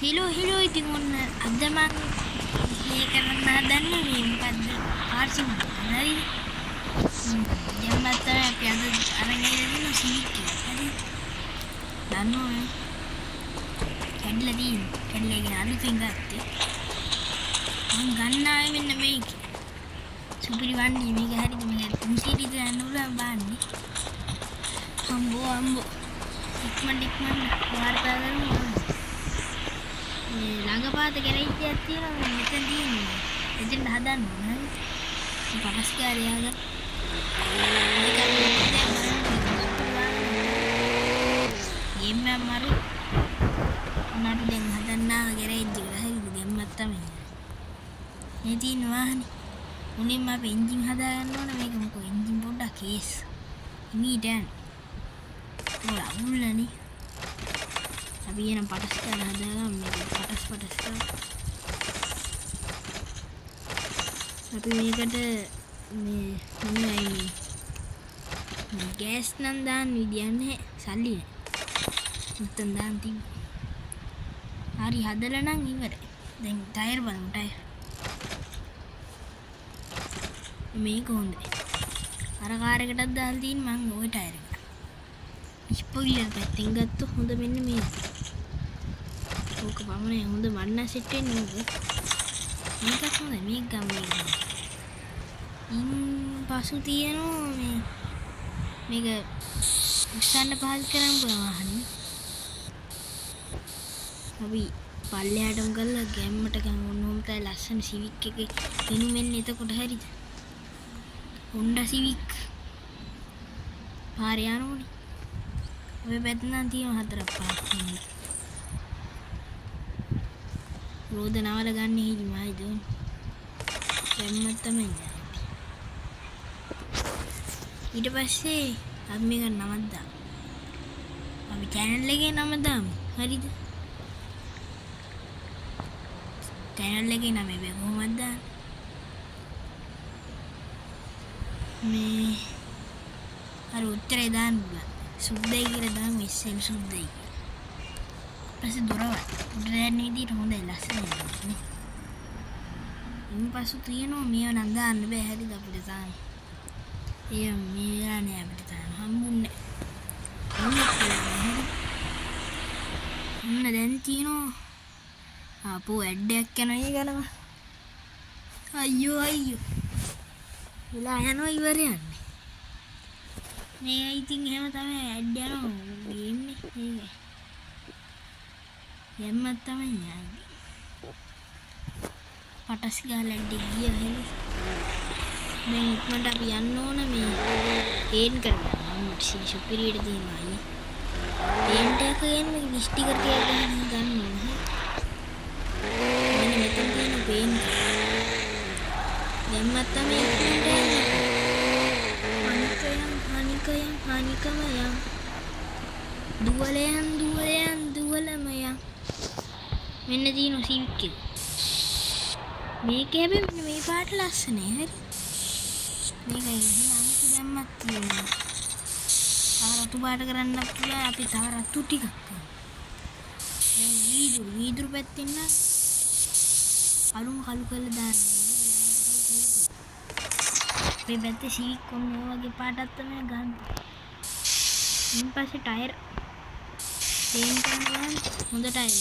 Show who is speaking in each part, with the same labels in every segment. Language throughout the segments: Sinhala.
Speaker 1: හෙලෝ ඉතින් ඔන්න අද මම මේ කරන්න හදන්නේ මේ මොකද්ද ආර්සි හරි දැන් මට අපි අද අරගෙන ඉන්න සිවික් එක හරි දන්නවනේ කැඩලා තියෙන්නේ කැඩලාගෙන අලුතින් ගත්තේ මම ගන්නාවේ මෙන්න මේක සුපිරි වන්නේ මේක හරිද මේක 300 දාන්න උලා බාන්නේ අම්බෝ ඉක්මන් වාර්තා කරමු මේ ළඟපාත ගැරේජ්යක් තියෙනවා මෙතන තියෙන්නේ එතෙන් හදන්න ඕන හරි පටස්කාරයාගේ ගේම් එක මරු උනාට දැන් හදන්නා ගැරේජ් එක හරිද ගෙම්මක් තමයි මේ තියෙන වාහනේ මුලින්ම අපි එන්ජින් හදා ගන්න ඕන මේක මොකෝ එන්ජින් පොඩ්ඩක් කේස් ඉමීටන් ඔය අවුල්ලානේ අපි එනම් පටස්කාර හදාගමු මේක පටස් අපි මේකට මේ මොනවයි මේ ගෑස් නම් දාන්න විදියක් නැහැ සල්ලි නැහැ මුත්තන් දාන්න තිබ්බ හරි හදලා නම් ඉවරයි දැන් ටයර් බලමු ටයර් මේක හොඳයි අර කාර් එකටත් දාලා තියෙන මං ওই ටයර් එක ස්පොයිලර් පැත්තෙන් ගත්තොත් හොඳ මෙන්න මේ ඕක පමණයි හොඳ වන්න සෙට් වෙන්නේ ඕක මේකත් හොඳයි මේක ගම්මේ ඉන් පසු තියෙනවා මේක උස්සන්න පහත් කරන් බලවහනේ අපි පල්ලෙහාටම ගල්ලා ගැම්මට ගමු ඕනම තමයි ලස්සන සිවික් එකේ වෙනු මෙන්න එතකොට හරිද Honda Civic පාරේ යනෝනේ ඔය පැත්ත නම් තියෙන හතරක් පහක් තියෙනවා රෝද නවල ගන්න හිලිමයි දුන් කැම්මත් තමයි ඊට පස්සේ අපි මේක නමක් දාමු අපි channel එකේ නම දාමු හරිද channel එකේ නම මේ කොහොමද දාන්නේ මේ අර උත්තරේ දාන්න බෑ සුද්දයි කියලා දාමු ඉස්සෙල් සුද්දයි පස්සේ දොරවල් උඩ යන විදිහට හොඳයි ලස්සනයි නේ ඉන්පසු තියෙනවා මේව නම් දාන්න බෑ හරිද අපිට තාම ඒ මේලානේ අපිට තාම හම්බුන්නේ ඔන්න දැන් තියෙනවා ආපෝ ඇඩ් එකක් යනවා ඒ ගලම අයියෝ වෙලා යනවා ඉවර යන්නේ මේ ඉතින් එහෙම තමයි ඇඩ් යනවා ගේන්නේ ඒක යම්මත් තමයි යන්නේ පටස් ගාලා ඇඩ් ගිය හැලි මේ ඉක්මනට අපි යන්න ඕන මේ පේන් කරගන්න මම සුපිරියට දෙනවා අයියේ පේන්ට් එක කියන්නේ මේ ස්ටිකර් ටික ගන්න ඕන මෙන්න මෙතන තියෙන පේන් යම්මත් තමයි හනිකමයන් දුවලමයන් මෙන්න තියෙන සිවික් එක මේක හැබැයි මේ පාට ලස්සනයි හරි මේකයි නම් දැම්මත් තියෙනවා ආරතු පාට කරන්න පුළුවන් අපි තව රතු ටිකක් දැන් වීදුරු පැත්තෙන් නම් අලුම කළු කරලා දාන්න මේ පැත්තේ සිවික් කොන්න වගේ පාටක් තමයි ගන්න ඉන්පස්සේ ටයර් පේන් කරනවා හොඳ ටයර් එක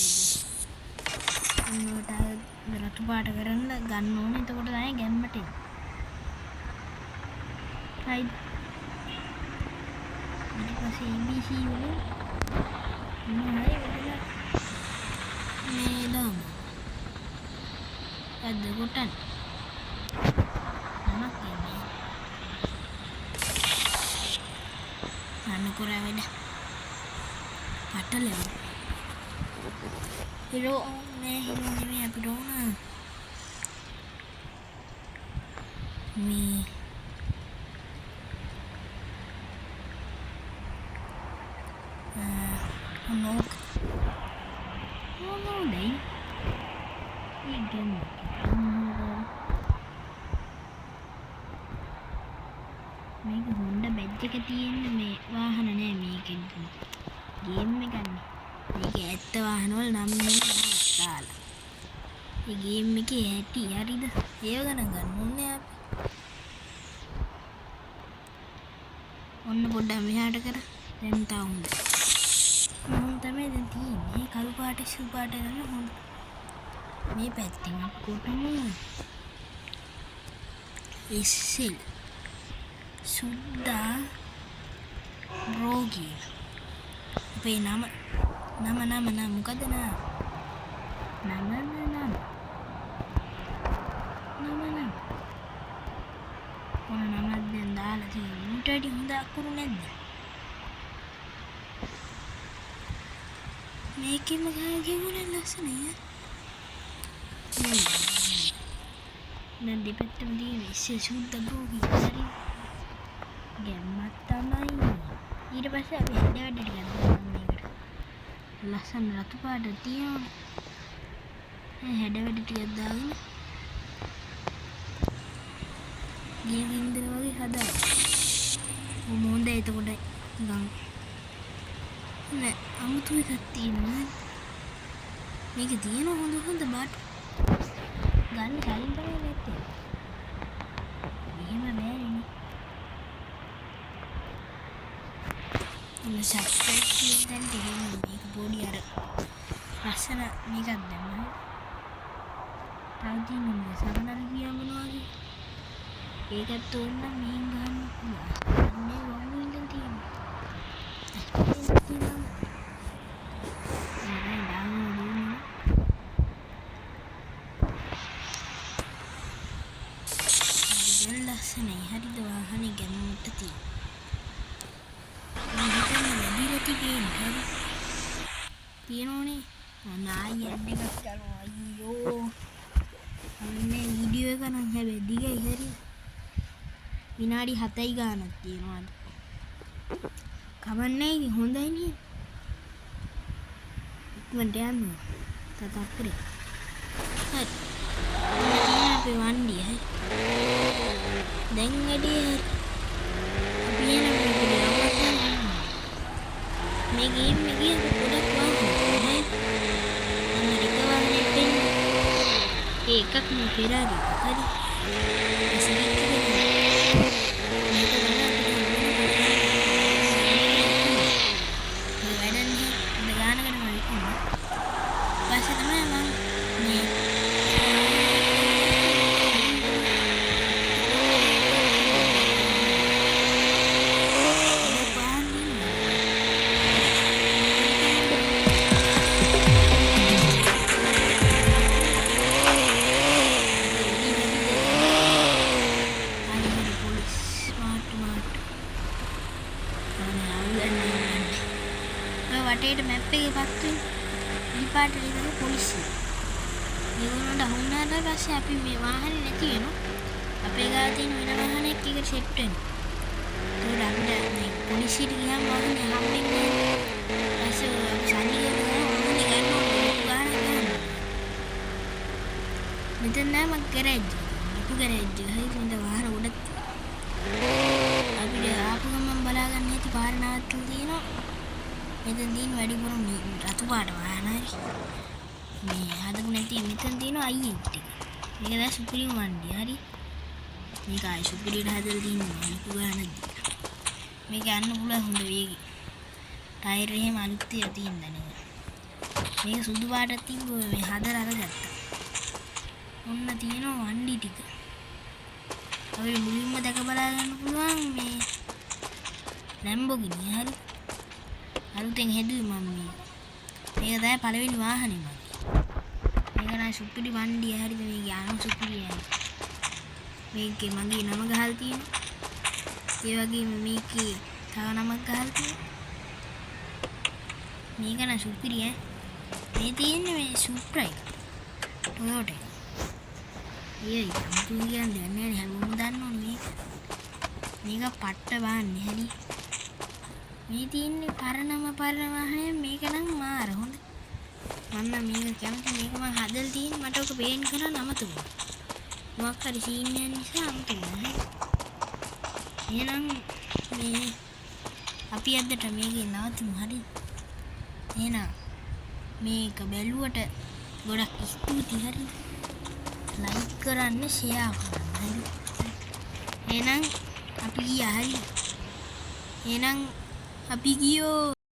Speaker 1: ඔන්න ටයර් රතු පාට කරන්න ගන්න ඕනේ එතකොට තමයි ගැම්මට එන්නේ හයිද ඊට පස්සේ ABC වලින් මොනවයි වෙලා මේ දාමු අද කොටන් kurang ada patel ya hero ini apa dong mi no đấy ini game මේක Honda badge එක තියෙන මේ වාහන නෑ මේකෙන් ගේම් එකක් නේ මේක ඇත්ත වාහන වල නම් නෙමෙයි දාලා. මේ ගේම් එකේ ඇටි හරිද? ඒව ගණන් ගන්න ඕනේ අපි. ඔන්න පොඩ්ඩක් මෙහාට කර. දැන් තා හොඳයි. මොන් තමයි දැන් තියෙන්නේ. කළු පාට සු පාට ගන්න හොඳ. මේ පැත්තෙන් කොටමු. ඉස්සෙල් සුද්දා රෝගී. අපේ නම මොකද නම? ඔන්න නමක් දැන් දාලා තියෙනවා. ඌට වැඩි හොඳ අකුරු නැද්ද? මේකෙම ගහගෙන ලස්සනයි. දැන් දෙපැත්තම තියෙන ඉස්සෙල් සුද්දා රෝගී. හරි. ගැම්මක් තමයි. ඊට පස්සේ අපි හැඩ වැඩ ටිකක් දාන්න මේකට. ලස්සන රතු පාට තියෙනවා. හැඩ වැඩ ටිකක් දාගෙන ගින්දර වගේ හදා. මොඳ එතකොට නිකන් නෑ අමුතු එකක් තියෙනවා. මේක තියෙන හොඳ බාට ගන්න කලින් තමයි නැත්තේ. එහෙම බෑනේ. සබ්ස්ක්‍රයිබ් කියන දෙන්න මේක පොඩි අර ලස්සන මේකක් දැම්මම තව තියෙනවා සබනල් ගියා මොනවද ඒකත් ඕන නම් මෙහෙන් ගන්න පුළුවන් මේ වොන් ඉඳන් තියෙනවා ලස්සනයි හරිද වාහනේ ගැම්මට තියෙනවා තියෙනෝනේ නායි ඇඩ් එකක් කරනවා අයියෝ අනේ වීඩියෝ එක නම් හැබැයි දිගයි හරි විනාඩි 7යි ගානක් තියෙනවා කමන්නේ ඉතින් හොඳයි නේ ඉක්මනට යන්න තත්පුරේ හරි අපේ වන්දිය හරි දැන් වැඩි අපි එනවා මේ ගේම් එකේ පොඩක් වාහනේ අමරික වාහනේ දෙන්න ඒකක් නේ පෙරාරි හරි වටේට මැප් එකේ පත් වෙන ඊපාට ඉඳන් පොලිසිය. මේගොල්ලන්ට අහුණාට පස්සේ අපි මේ වාහනේ නැති වෙනවා. අපේ ගාව තියෙන වෙන වාහනයක් එකට සෙට් වෙනවා. ඒක අපිට මේ පොලිසියට ගියාම වාහනේ හම්බෙන්නේ නැහැ. ඊපස්සේ සනියේ වාහනේ ගන්නවා. මෙතන නම ගෑරේජ්. ලොකු ගෑරේජ්. හරියට වාහන උඩ අපිට ආපු ගමන් බලා ගන්න ඇති පාර නවත්තලා තියෙනවා. මෙතන තියෙන වැඩිපුරම රතු පාට වාහන හරි. මේ හදපු නැති මෙතන තියෙන අයියෙන් ටික. මේක දැන් සුපිරිම වන්දිය හරි. මේක ආයි සුපිරියට හදලා තියෙනවා. ලොකු ගානක් දීලා. මේක යන්න පුළුවන් හොඳ වේගෙ. ටයර් එහෙම අලුත් තියලා තියෙනවා නේද. මේක සුදු පාටක් තිබ්බොත් මේ හදලා අරගත්තා. ඔන්න තියෙනවා වන්දි ටික. අපිට මුලින්ම දැක බලා ගන්න පුළුවන් මේ ලැම්බෝගිනි හරි. අලුතෙන් හැදුවේ මම මේක. මේක තමයි පළවෙනි වාහනේ මගේ. මේක නම් සුපිරි වන්දිය හරිද මේ යාන සුපිරියයි. මේකේ මගේ නම ගහලා තියෙනවා. ඒ වගේම මේකේ තව නමක් ගහලා තියෙනවා. මේක නම් සුපිරි ඈ. මේ තියෙන්නේ මේ සුප්‍රා එක. Toyota එක. ඊයි අමුතු කියන්නේ නැහැ හැමෝම දන්නවනේ මේක. මේක පට්ට බාන්නේ හරි. මේ තියෙන්නේ පරණම වාහනේ මේක නම් මාර හොඳ. මම මේක කැමති මේක මම හදලා තියෙන මට ඔක පේන් කරන්න අමතකුණා. මොකක් හරි සීන් එක නිසා අමතකුණා. එහෙනම් මේ අපි අදට මේකේ නවතිමු හරි. එහෙනම් මේක බැලුවට ගොඩක් ස්තුතියි හරි. ලයික් කරන්න ෂෙයා කරන්න හරි. එහෙනම් අපි ගියා හරි. එහෙනම් අපි ගියෝ.